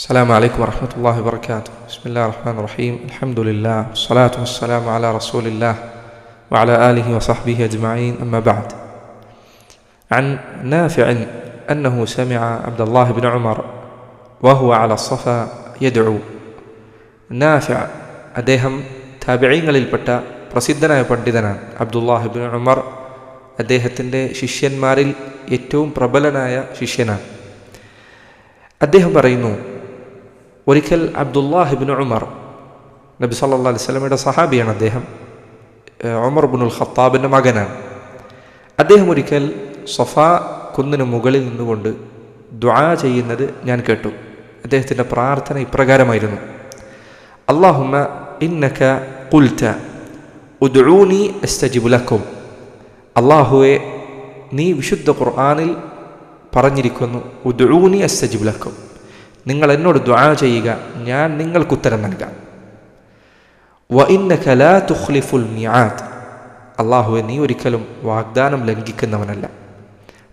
السلام عليكم ورحمة الله وبركاته. بسم الله الرحمن الرحيم. الحمد لله والصلاة والسلام على رسول الله وعلى آله وصحبه أجمعين. أما بعد. عن نافع أنه سمع عبد الله بن عمر وهو على الصفا يدعو. نافع അദ്ദേഹം താബിഈങ്ങളിൽപ്പെട്ട പ്രസിദ്ധനായ പണ്ഡിതനാണ്. അബ്ദുല്ലാഹ് ഇബ്നു ഉമർ അദ്ദേഹത്തിൻ്റെ ശിഷ്യന്മാരിൽ ഏറ്റവും പ്രബലനായ ശിഷ്യനാണ്. അദ്ദേഹം പറയുന്നു, ഒരിക്കൽ അബ്ദുല്ലാഹ് ഇബ്നു ഉമർ, നബി സല്ലല്ലാഹു അലൈഹി വസല്ലമയുടെ സഹാബിയാണ് അദ്ദേഹം, ഉമർ ഇബ്നുൽ ഖത്താബിൻ്റെ മകനാണ്. അദ്ദേഹം ഒരിക്കൽ സഫാ കുന്നിന് മുകളിൽ നിന്നുകൊണ്ട് ദുആ ചെയ്യുന്നത് ഞാൻ കേട്ടു. അദ്ദേഹത്തിൻ്റെ പ്രാർത്ഥന ഇപ്രകാരമായിരുന്നു: അല്ലാഹുമ്മ ഇന്നക ഖുൽത ഉദ്ഊനി അസ്തജിബ് ലക്കും. അല്ലാഹുവേ, നീ വിശുദ്ധ ഖുർആനിൽ പറഞ്ഞിരിക്കുന്നു, ഉദ്ഊനി അസ്തജിബ് ലക്കും, നിങ്ങൾ എന്നോട് ദുആ ചെയ്യുക, ഞാൻ നിങ്ങൾക്ക് ഉത്തരം നൽകാം. വ ഇന്നക ലാ തുഖ്ലിഫുൽ മിആദ്. അല്ലാഹുവേ, നീ ഒരിക്കലും വാഗ്ദാനം ലംഘിക്കുന്നവനല്ല.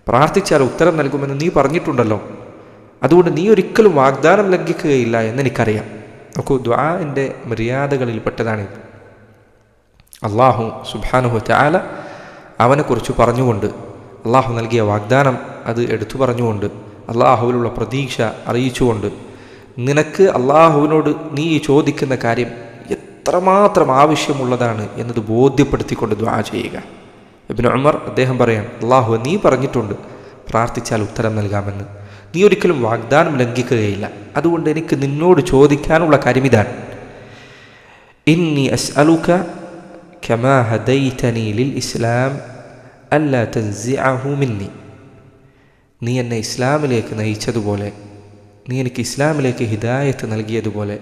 പ്രാർത്ഥിച്ചാൽ ഉത്തരം നൽകുമെന്ന് നീ പറഞ്ഞിട്ടുണ്ടല്ലോ, അതുകൊണ്ട് നീ ഒരിക്കലും വാഗ്ദാനം ലംഘിക്കുകയില്ല എന്നെനിക്കറിയാം. നോക്കൂ, ദുആഇൻ്റെ മര്യാദകളിൽപ്പെട്ടതാണിത്. അല്ലാഹു സുബ്ഹാനഹു വ തആല അവനെക്കുറിച്ച് പറഞ്ഞുകൊണ്ട്, അള്ളാഹു നൽകിയ വാഗ്ദാനം അത് എടുത്തു പറഞ്ഞുകൊണ്ട്, അള്ളാഹുവിലുള്ള പ്രതീക്ഷ അറിയിച്ചുകൊണ്ട്, നിനക്ക് അള്ളാഹുവിനോട് നീ ചോദിക്കുന്ന കാര്യം എത്രമാത്രം ആവശ്യമുള്ളതാണ് എന്നത് ബോധ്യപ്പെടുത്തിക്കൊണ്ട് ദുആ ചെയ്യുക. ഇബ്നു ഉമർ അദ്ദേഹം പറയാൻ, അള്ളാഹു നീ പറഞ്ഞിട്ടുണ്ട് പ്രാർത്ഥിച്ചാൽ ഉത്തരം നൽകാമെന്ന്, നീ ഒരിക്കലും വാഗ്ദാനം ലംഘിക്കുകയില്ല, അതുകൊണ്ട് എനിക്ക് നിന്നോട് ചോദിക്കാനുള്ള കാര്യം ഇതാണ്: ഇന്നി അസ്അലുക കമാ ഹദൈതനി ലിൽ ഇസ്ലാം അല്ലാ തൻസിഅഹു മിന്നി. നീ എന്നെ ഇസ്ലാമിലേക്ക് നയിച്ചതുപോലെ, നീ എനിക്ക് ഇസ്ലാമിലേക്ക് ഹിദായത്ത് നൽകിയതുപോലെ,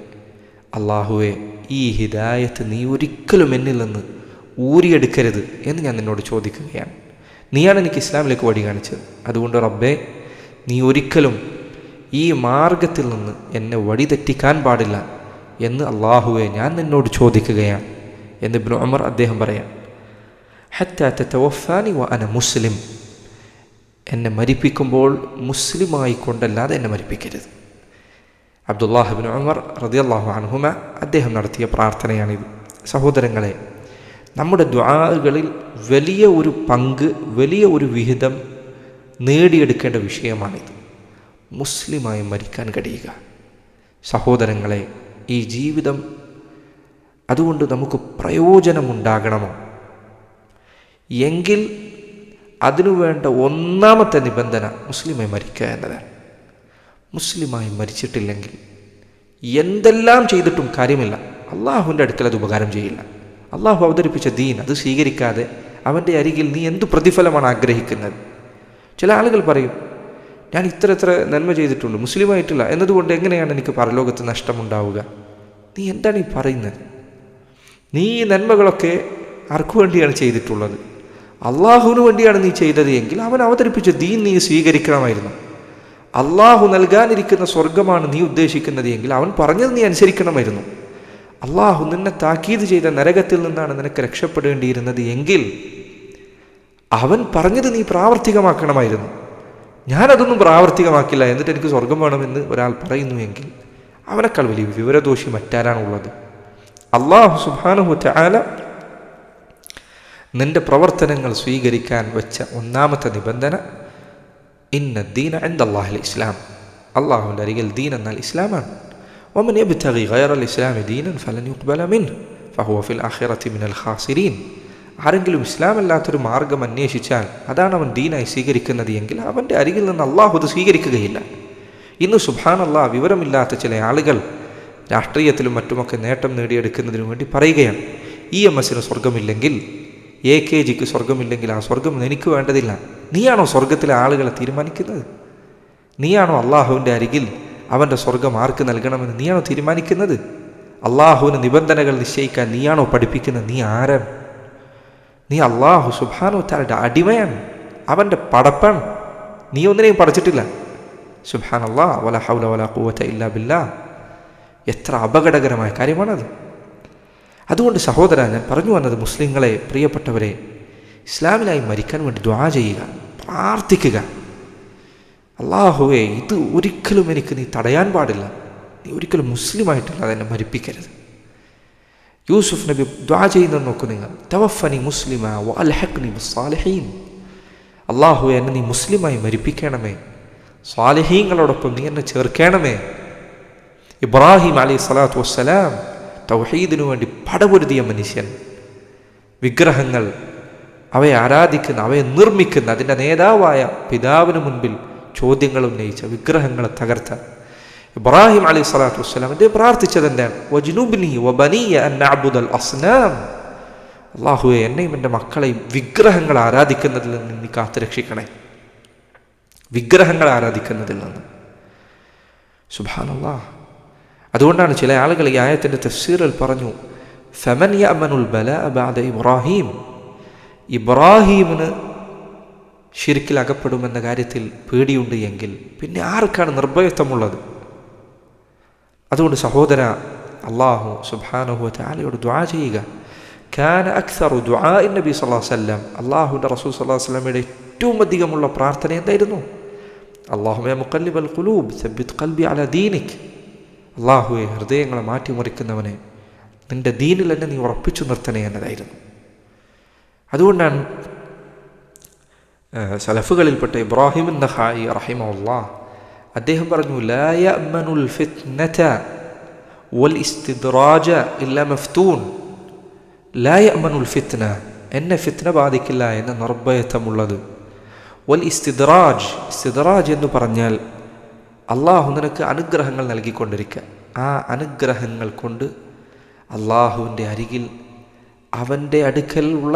അള്ളാഹുവെ, ഈ ഹിദായത്ത് നീ ഒരിക്കലും എന്നിൽ നിന്ന് ഊരിയെടുക്കരുത് എന്ന് ഞാൻ നിന്നോട് ചോദിക്കുകയാണ്. നീയാണ് എനിക്ക് ഇസ്ലാമിലേക്ക് വഴി കാണിച്ചത്, അതുകൊണ്ട് റബ്ബേ, നീ ഒരിക്കലും ഈ മാർഗത്തിൽ നിന്ന് എന്നെ വഴിതെറ്റിക്കാൻ പാടില്ല എന്ന് അള്ളാഹുവെ ഞാൻ നിന്നോട് ചോദിക്കുകയാണ് എന്ന് ഇബ്നു ഉമർ അദ്ദേഹം പറയാം. ഹത്താ തതവഫാനി വ അന മുസ്ലിം. എന്നെ മരിപ്പിക്കുമ്പോൾ മുസ്ലിമായി കൊണ്ടല്ലാതെ എന്നെ മരിപ്പിക്കരുത്. അബ്ദുല്ലാഹ് ഇബ്നു ഉമർ റളിയല്ലാഹു അൻഹുമ അദ്ദേഹം നടത്തിയ പ്രാർത്ഥനയാണിത്. സഹോദരങ്ങളെ, നമ്മുടെ ദുആകളിൽ വലിയ ഒരു പങ്ക്, വലിയ ഒരു വിഹിതം നേടിയെടുക്കേണ്ട വിഷയമാണിത്. മുസ്ലിമായി മരിക്കാൻ കഴിയുക. സഹോദരങ്ങളെ, ഈ ജീവിതം അതുകൊണ്ട് നമുക്ക് പ്രയോജനമുണ്ടാകണമോ എങ്കിൽ അതിനുവേണ്ട ഒന്നാമത്തെ നിബന്ധന മുസ്ലിമായി മരിക്കുക എന്നതാണ്. മുസ്ലിമായി മരിച്ചിട്ടില്ലെങ്കിൽ എന്തെല്ലാം ചെയ്തിട്ടും കാര്യമില്ല, അള്ളാഹുവിൻ്റെ അടുക്കൽ അത് ഉപകാരം ചെയ്യില്ല. അള്ളാഹു അവതരിപ്പിച്ച ദീൻ അത് സ്വീകരിക്കാതെ അവൻ്റെ അരികിൽ നീ എന്തു പ്രതിഫലമാണ് ആഗ്രഹിക്കുന്നത്? ചില ആളുകൾ പറയും, ഞാൻ ഇത്ര നന്മ ചെയ്തിട്ടുണ്ട്, മുസ്ലിമായിട്ടില്ല, എന്നതുകൊണ്ട് എങ്ങനെയാണ് എനിക്ക് പരലോകത്ത് നഷ്ടമുണ്ടാവുക? നീ എന്താണ് ഈ പറയുന്നത്? നീ ഈ നന്മകളൊക്കെ ആർക്കു വേണ്ടിയാണ് ചെയ്തിട്ടുള്ളത്? അള്ളാഹുവിന് വേണ്ടിയാണ് നീ ചെയ്തത് എങ്കിൽ അവൻ അവതരിപ്പിച്ച ദീൻ നീ സ്വീകരിക്കണമായിരുന്നു. അള്ളാഹു നൽകാനിരിക്കുന്ന സ്വർഗമാണ് നീ ഉദ്ദേശിക്കുന്നത് എങ്കിൽ അവൻ പറഞ്ഞത് നീ അനുസരിക്കണമായിരുന്നു. അള്ളാഹു നിന്നെ താക്കീത് ചെയ്ത നരകത്തിൽ നിന്നാണ് നിനക്ക് രക്ഷപ്പെടേണ്ടിയിരുന്നത് എങ്കിൽ അവൻ പറഞ്ഞത് നീ പ്രാവർത്തികമാക്കണമായിരുന്നു. ഞാനതൊന്നും പ്രാവർത്തികമാക്കില്ല, എന്നിട്ട് എനിക്ക് സ്വർഗം വേണമെന്ന് ഒരാൾ പറയുന്നു എങ്കിൽ അവനേക്കാൾ വലിയ വിവരദോഷി മറ്റാരാണുള്ളത്? അള്ളാഹു സുബ്ഹാനഹു വ തആല നിന്റെ പ്രവർത്തനങ്ങൾ സ്വീകരിക്കാൻ വെച്ച ഒന്നാമത്തെ നിബന്ധന, ഇന്ന ദീന ഇൻദല്ലാഹിൽ ഇസ്ലാം. അള്ളാഹുവിൻ്റെ അരികിൽ ദീൻ എന്നാൽ ഇസ്ലാമാണ്. വമൻ യബ്തഗി ഗൈറൽ ഇസ്ലാമി ദീനൻ ഫലൻ യുഖ്ബല മിൻഹു ഫഹുവ ഫിൽ ആഖിറതി മിനൽ ഖാസിരീൻ. ആരെങ്കിലും ഇസ്ലാമല്ലാത്തൊരു മാർഗം അന്വേഷിച്ചാൽ അതാണ് അവൻ ദീനായി സ്വീകരിക്കുന്നത് എങ്കിൽ അവൻ്റെ അരികിൽ നിന്ന് അള്ളാഹു അത് സ്വീകരിക്കുകയില്ല. ഇന്ന് സുബ്ഹാനല്ലാഹ്, വിവരമില്ലാത്ത ചില ആളുകൾ രാഷ്ട്രീയത്തിലും മറ്റുമൊക്കെ നേട്ടം നേടിയെടുക്കുന്നതിനു വേണ്ടി പറയുകയാണ്, EMSന് സ്വർഗമില്ലെങ്കിൽ, AKGക്ക് സ്വർഗമില്ലെങ്കിൽ ആ സ്വർഗം എനിക്ക് വേണ്ടതില്ല. നീയാണോ സ്വർഗത്തിലെ ആളുകളെ തീരുമാനിക്കുന്നത്? നീയാണോ അള്ളാഹുവിൻ്റെ അരികിൽ അവൻ്റെ സ്വർഗം ആർക്ക് നൽകണമെന്ന് നീയാണോ തീരുമാനിക്കുന്നത്? അള്ളാഹുവിന് നിബന്ധനകൾ നിശ്ചയിക്കാൻ നീയാണോ പഠിപ്പിക്കുന്നത്? നീ ആരാണ്? നീ അള്ളാഹു സുബ്ഹാനഹു വ തആലയുടെ അടിമയാണ്, അവൻ്റെ പടപ്പാണ്. നീ ഒന്നിനെയും പഠിച്ചിട്ടില്ല. സുബ്ഹാനല്ലാഹ്, വലാ ഹൗല വലാ ഖുവത ഇല്ലാ ബില്ലാഹ്. എത്ര അപകടകരമായ കാര്യമാണത്. അതുകൊണ്ട് സഹോദരാ, ഞാൻ പറഞ്ഞു വന്നത്, മുസ്ലിങ്ങളെ, പ്രിയപ്പെട്ടവരെ, ഇസ്ലാമിലായി മരിക്കാൻ വേണ്ടി ദുആ ചെയ്യുക, പ്രാർത്ഥിക്കുക. അല്ലാഹുവേ, ഇത് ഒരിക്കലും എനിക്ക് നീ തടയാൻ പാടില്ല. നീ ഒരിക്കലും മുസ്ലിമായിട്ടല്ലാതെ എന്നെ മരിപ്പിക്കരുത്. യൂസുഫ് നബി ദുആ ചെയ്യുന്നത് നോക്കൂ നിങ്ങൾ. തവഫനി മുസ്ലിമ വ അൽഹിഖ്നി ബിസ്സാലിഹീൻ. അല്ലാഹുവേ, എന്നെ നീ മുസ്ലിമായി മരിപ്പിക്കണമേ, സ്വാലിഹീങ്ങളോടൊപ്പം നീ എന്നെ ചേർക്കണമേ. ഇബ്രാഹിം അലൈഹി സ്വലാത്തു വസ്സലാം തൗഹീദിനു വേണ്ടി പടപൊരുതിയ മനുഷ്യൻ. വിഗ്രഹങ്ങൾ, അവയെ ആരാധിക്കുന്ന, അവയെ നിർമ്മിക്കുന്ന, അതിൻ്റെ നേതാവായ പിതാവിന് മുൻപിൽ ചോദ്യങ്ങൾ ഉന്നയിച്ച, വിഗ്രഹങ്ങളെ തകർത്ത ഇബ്രാഹിം അലൈഹി സ്വലാത്തു വസ്സലാം അദ്ദേഹം പ്രാർത്ഥിച്ചത് എന്താണ്? വജ്നുബ്നി വബനിയ അൻ നഅ്ബുദൽ അസ്നാം. അല്ലാഹുവേ, എന്നെയും എൻ്റെ മക്കളെയും വിഗ്രഹങ്ങൾ ആരാധിക്കുന്നതിൽ നിന്ന് നീ കാത്തുരക്ഷിക്കണേ. വിഗ്രഹങ്ങൾ ആരാധിക്കുന്നതിൽ നിന്ന്. സുബ്ഹാനല്ലാഹ്. അതുകൊണ്ടാണ് ചില ആളുകൾ ഈ ആയത്തിൻ്റെ തഫ്സീറിൽ പറഞ്ഞു, ഫമൻ യഅ്മനുൽ ബലാഅ ബഅദ ഇബ്രാഹിം. ഇബ്രാഹീമിന് ശിർക്കിൽ അകപ്പെടുമെന്ന കാര്യത്തിൽ പേടിയുണ്ട് എങ്കിൽ പിന്നെ ആർക്കാണ് നിർഭയത്വമുള്ളത്? അതുകൊണ്ട് സഹോദര, അല്ലാഹു സുബ്ഹാനഹു വ തആലയോട് ദുആ ചെയ്യുക. കാന അക്സറു ദുആഇൻ നബി സല്ലല്ലാഹു അലൈഹി വസല്ലം. അല്ലാഹുവിൻ്റെ റസൂൽ സല്ലല്ലാഹു അലൈഹി വസല്ലമയുടെ ഏറ്റവും അധികമുള്ള പ്രാർത്ഥന എന്തായിരുന്നു? അല്ലാഹുമ്മ യാ മുഖല്ലിബൽ ഖുലൂബ് സബ്ബിത് ഖൽബി അലാ ദീനിക്. അല്ലാഹുവേ, ഹൃദയങ്ങളെ മാറ്റിമറിക്കുന്നവനെ, നിന്റെ ദീനിൽ എന്നെ നീ ഉറപ്പിച്ചു നിർത്തണേ എന്നതായിരുന്നു. അതുകൊണ്ടാണ് സലഫുകളിൽപ്പെട്ട ഇബ്രാഹിം നഖായി റഹിമഹുല്ലാഹ് അദ്ദേഹം പറഞ്ഞു, ലാ യഅ്മനുൽ ഫിത്നത വൽ ഇസ്തിദ്റാജ ഇല്ലാ മഫ്തൂൻ. ലാ യഅ്മനുൽ ഫിത്ന, എന്നെ ഫിത്ന ബാധിക്കില്ല എന്ന നിർഭയത്വമുള്ളത്. വൽ ഇസ്തിദ്റാജ്, ഇസ്തിദ്റാജ് എന്ന് പറഞ്ഞാൽ അള്ളാഹു നിനക്ക് അനുഗ്രഹങ്ങൾ നൽകിക്കൊണ്ടിരിക്കുക. ആ അനുഗ്രഹങ്ങൾ കൊണ്ട് അള്ളാഹുവിൻ്റെ അരികിൽ അവൻ്റെ അടുക്കലുള്ള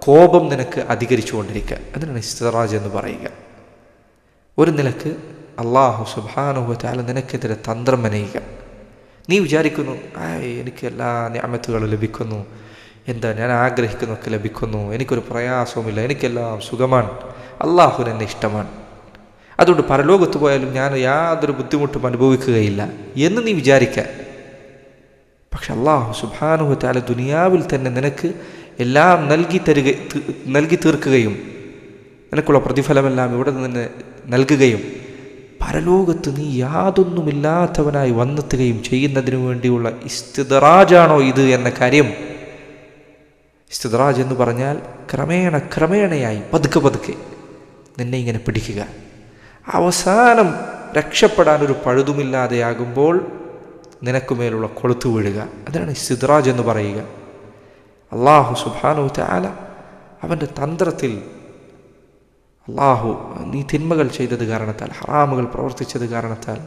കോപം നിനക്ക് അധികരിച്ചു കൊണ്ടിരിക്കുക. അതിനാണ് ഇസ്തിദ്റാജ് എന്ന് പറയുക. ഒരു നിലക്ക് അള്ളാഹു സുബ്ഹാനഹു വ തആല നിനക്കെതിരെ തന്ത്രം മെനയുക. നീ വിചാരിക്കുന്നു, എനിക്ക് എല്ലാ നിഅമത്തുകളും ലഭിക്കുന്നു, എന്താ ഞാൻ ആഗ്രഹിക്കുന്നതൊക്കെ ലഭിക്കുന്നു, എനിക്കൊരു പ്രയാസവുമില്ല, എനിക്കെല്ലാം സുഖമാണ്, അള്ളാഹുവിന് എന്നെ ഇഷ്ടമാണ്, അതുകൊണ്ട് പരലോകത്ത് പോയാലും ഞാൻ യാതൊരു ബുദ്ധിമുട്ടും അനുഭവിക്കുകയില്ല എന്ന് നീ വിചാരിക്കുക. പക്ഷെ അള്ളാഹു സുബ്ഹാനഹു വ തആല ദുനിയാവിൽ തന്നെ നിനക്ക് എല്ലാം നൽകി തീർക്കുകയും നിനക്കുള്ള പ്രതിഫലമെല്ലാം ഇവിടെ നിന്ന് നൽകുകയും പരലോകത്ത് നീ യാതൊന്നുമില്ലാത്തവനായി വന്നെത്തുകയും ചെയ്യുന്നതിനു വേണ്ടിയുള്ള ഇസ്തിദ്റാജാണോ ഇത് എന്ന കാര്യം. ഇസ്തിദ്റാജ് എന്ന് പറഞ്ഞാൽ ക്രമേണയായി പതുക്കെ നിന്നെ ഇങ്ങനെ പിടിക്കുക. അവസാനം രക്ഷപ്പെടാനൊരു പഴുതുമില്ലാതെയാകുമ്പോൾ നിനക്കുമേലുള്ള കൊളുത്തു വീഴുക. അതാണ് ഇസ്തിദ്റാജ് എന്ന് പറയുക. അള്ളാഹു സുബ്ഹാനഹു വ തആല അവൻ്റെ തന്ത്രത്തിൽ അള്ളാഹു നീ തിന്മകൾ ചെയ്തത് കാരണത്താൽ, ഹറാമുകൾ പ്രവർത്തിച്ചത് കാരണത്താൽ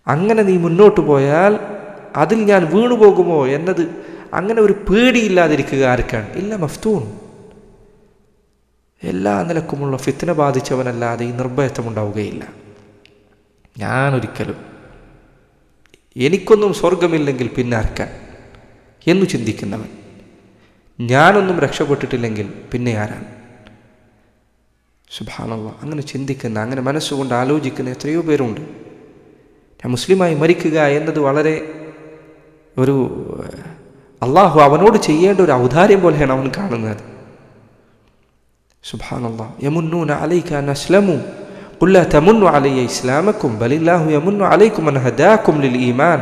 അങ്ങനെ നീ മുന്നോട്ട് പോയാൽ അതിൽ ഞാൻ വീണുപോകുമോ എന്നത് അങ്ങനെ ഒരു പേടിയില്ലാതിരിക്കുക ആർക്കാണ്? ഇല്ല മഫ്തൂൻ. എല്ലാ നിലക്കുമുള്ള ഫിത്ന ബാധിച്ചവനല്ലാതെ ഈ നിർഭയത്വമുണ്ടാവുകയില്ല. ഞാനൊരിക്കലും എനിക്കൊന്നും സ്വർഗമില്ലെങ്കിൽ പിന്നെ ആർക്കാൻ എന്നു ചിന്തിക്കുന്നവൻ, ഞാനൊന്നും രക്ഷപ്പെട്ടിട്ടില്ലെങ്കിൽ പിന്നെ ആരാണ്? സുബ്ഹാനല്ലാഹ്. അങ്ങനെ ചിന്തിക്കുന്ന, അങ്ങനെ മനസ്സുകൊണ്ട് ആലോചിക്കുന്ന എത്രയോ പേരുണ്ട്. ഞാൻ മുസ്ലിമായി മരിക്കുക എന്നത് വളരെ ഒരു അള്ളാഹു അവനോട് ചെയ്യേണ്ട ഒരു ഔദാര്യം പോലെയാണ് അവൻ കാണുന്നത്. സുബ്ഹാനല്ലാഹ്. യമുന്നൂന അലൈക അൻ അസ്ലമു ഖുൽ ലാ തമുന്നു അലയ്യ ഇസ്ലാമക്കും ബലില്ലാഹു യമുന്നു അലൈക്കും അൻ ഹദാക്കും ലിൽ ഈമാൻ.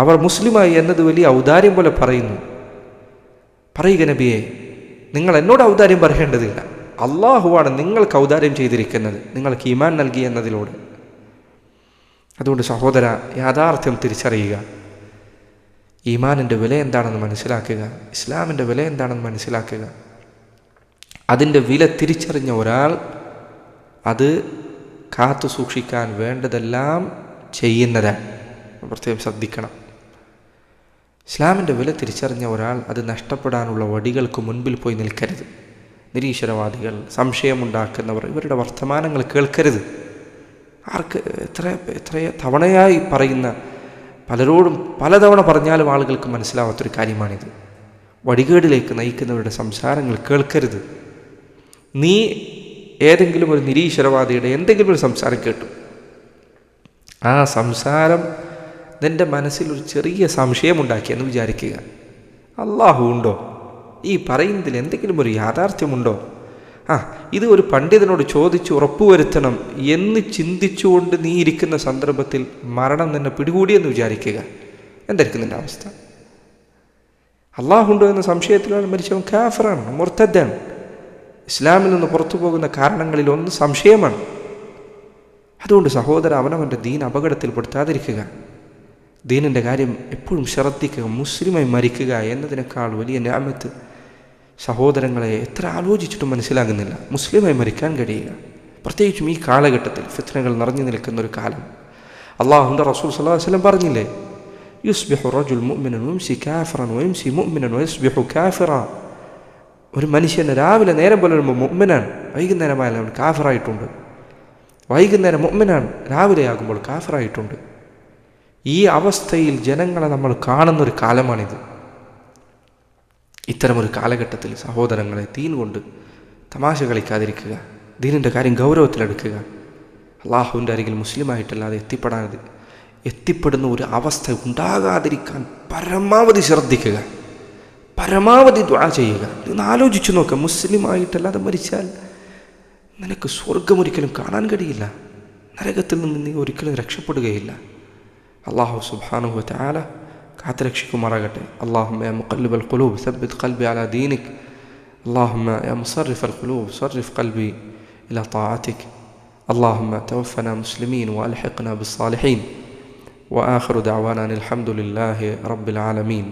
അവർ മുസ്ലിമായി എന്നത് വലിയ ഔദാര്യം പോലെ പറയുക നബിയെ, നിങ്ങൾ എന്നോട് ഔദാര്യം പറയേണ്ടതില്ല, അള്ളാഹുവാണ് നിങ്ങൾക്ക് ഔദാര്യം ചെയ്തിരിക്കുന്നത്, നിങ്ങൾക്ക് ഈമാൻ നൽകി എന്നതിലൂടെ. അതുകൊണ്ട് സഹോദര, യാഥാർത്ഥ്യം തിരിച്ചറിയുക. ഈമാനിൻ്റെ വില എന്താണെന്ന് മനസ്സിലാക്കുക, ഇസ്ലാമിൻ്റെ വില എന്താണെന്ന് മനസ്സിലാക്കുക. അതിൻ്റെ വില തിരിച്ചറിഞ്ഞ ഒരാൾ അത് കാത്തു സൂക്ഷിക്കാൻ വേണ്ടതെല്ലാം ചെയ്യുന്നതാണ്. പ്രത്യേകം ശ്രദ്ധിക്കണം. ഇസ്ലാമിൻ്റെ വില തിരിച്ചറിഞ്ഞ ഒരാൾ അത് നഷ്ടപ്പെടാനുള്ള വടികൾക്ക് മുൻപിൽ പോയി നിൽക്കരുത്. നിരീശ്വരവാദികൾ, സംശയമുണ്ടാക്കുന്നവർ, ഇവരുടെ വർത്തമാനങ്ങൾ കേൾക്കരുത്. ആർക്ക് എത്ര തവണയായി പറയുന്ന, പലരോടും പലതവണ പറഞ്ഞാലും ആളുകൾക്ക് മനസ്സിലാവാത്തൊരു കാര്യമാണിത്. വടികേടിലേക്ക് നയിക്കുന്നവരുടെ സംസാരങ്ങൾ കേൾക്കരുത്. നീ ഏതെങ്കിലും ഒരു നിരീശ്വരവാദിയുടെ എന്തെങ്കിലും ഒരു സംസാരം കേട്ടു, ആ സംസാരം നിൻ്റെ മനസ്സിൽ ഒരു ചെറിയ സംശയമുണ്ടാക്കിയെന്ന് വിചാരിക്കുക. അള്ളാഹു ഉണ്ടോ? ഈ പറയുന്നതിൽ എന്തെങ്കിലും ഒരു യാഥാർത്ഥ്യമുണ്ടോ? ഇത് ഒരു പണ്ഡിതനോട് ചോദിച്ച് ഉറപ്പുവരുത്തണം എന്ന് ചിന്തിച്ചുകൊണ്ട് നീ ഇരിക്കുന്ന സന്ദർഭത്തിൽ മരണം നിന്നെ പിടികൂടിയെന്ന് വിചാരിക്കുക. എന്തായിരിക്കും നിൻ്റെ അവസ്ഥ? അള്ളാഹുണ്ടോ എന്ന സംശയത്തിലാണ് മരിച്ചവൻ കാഫിറാണ്, മുർത്തദ്ദാണ്. ഇസ്ലാമിൽ നിന്ന് പുറത്തു പോകുന്ന കാരണങ്ങളിൽ ഒന്ന് സംശയമാണ്. അതുകൊണ്ട് സഹോദര, അവനവൻ്റെ ദീൻ അപകടത്തിൽപ്പെടുത്താതിരിക്കുക. ദീനിൻ്റെ കാര്യം എപ്പോഴും ശ്രദ്ധിക്കുക. മുസ്ലിമായി മരിക്കുക എന്നതിനേക്കാൾ വലിയ നിഅമത്ത് സഹോദരങ്ങളെ എത്ര ആലോചിച്ചിട്ടും മനസ്സിലാകുന്നില്ല. മുസ്ലിമായി മരിക്കാൻ കഴിയുക, പ്രത്യേകിച്ചും ഈ കാലഘട്ടത്തിൽ ഫിത്നകൾ നിറഞ്ഞു നിൽക്കുന്ന ഒരു കാലം. അള്ളാഹുവിൻ്റെ റസൂൽ സ്വല്ലല്ലാഹു അലൈഹി വസല്ലം പറഞ്ഞില്ലേ, യുസ്ബിഹു റജുൽ മുഅ്മിനൻ വയംസി കാഫിറൻ വയംസി മുഅ്മിനൻ വയസ്ബിഹു കാഫിറ. ഒരു മനുഷ്യന് രാവിലെ നേരം പുലരുമ്പോൾ മുഅ്മിനാണ്, വൈകുന്നേരമായാലും അവൻ കാഫിറായിട്ടുണ്ട്. വൈകുന്നേരം മുഅ്മിനാണ്, രാവിലെയാകുമ്പോൾ കാഫിറായിട്ടുണ്ട്. ഈ അവസ്ഥയിൽ ജനങ്ങളെ നമ്മൾ കാണുന്നൊരു കാലമാണിത്. ഇത്തരമൊരു കാലഘട്ടത്തിൽ സഹോദരങ്ങളെ, ദീൻ കൊണ്ട് തമാശ കളിക്കാതിരിക്കുക, ദീനിൻ്റെ കാര്യം ഗൗരവത്തിലെടുക്കുക. അള്ളാഹുവിൻ്റെ അരികിൽ മുസ്ലിമായിട്ടല്ലാതെ എത്തിപ്പെടുന്ന ഒരു അവസ്ഥ ഉണ്ടാകാതിരിക്കാൻ പരമാവധി ശ്രദ്ധിക്കുക, പരമാവധി ദുആ ചെയ്യുക. ഇന്ന് ആലോചിച്ചു നോക്കുക, മുസ്ലിമായിട്ടല്ലാതെ മരിച്ചാൽ നിനക്ക് സ്വർഗം ഒരിക്കലും കാണാൻ കഴിയില്ല, നരകത്തിൽ നിന്ന് നീ ഒരിക്കലും രക്ഷപ്പെടുകയില്ല. അല്ലാഹു സുബ്ഹാനഹു വ തആല കാത്തുരക്ഷിക്കുമാറാകട്ടെ. അല്ലാഹുമ്മ യാ മുഖല്ലിബൽ ഖുലൂബ് സബ്ബിത് ഖൽബി അലാ ദീനിക്. അല്ലാഹുമ്മ യാ മുസർരിഫൽ ഖുലൂബ് സർരിഫ് ഖൽബി ഇലാ طاعتك. اللهم توفنا مسلمين وألحقنا بالصالحين. وآخر دعوانا الحمد لله رب العالمين.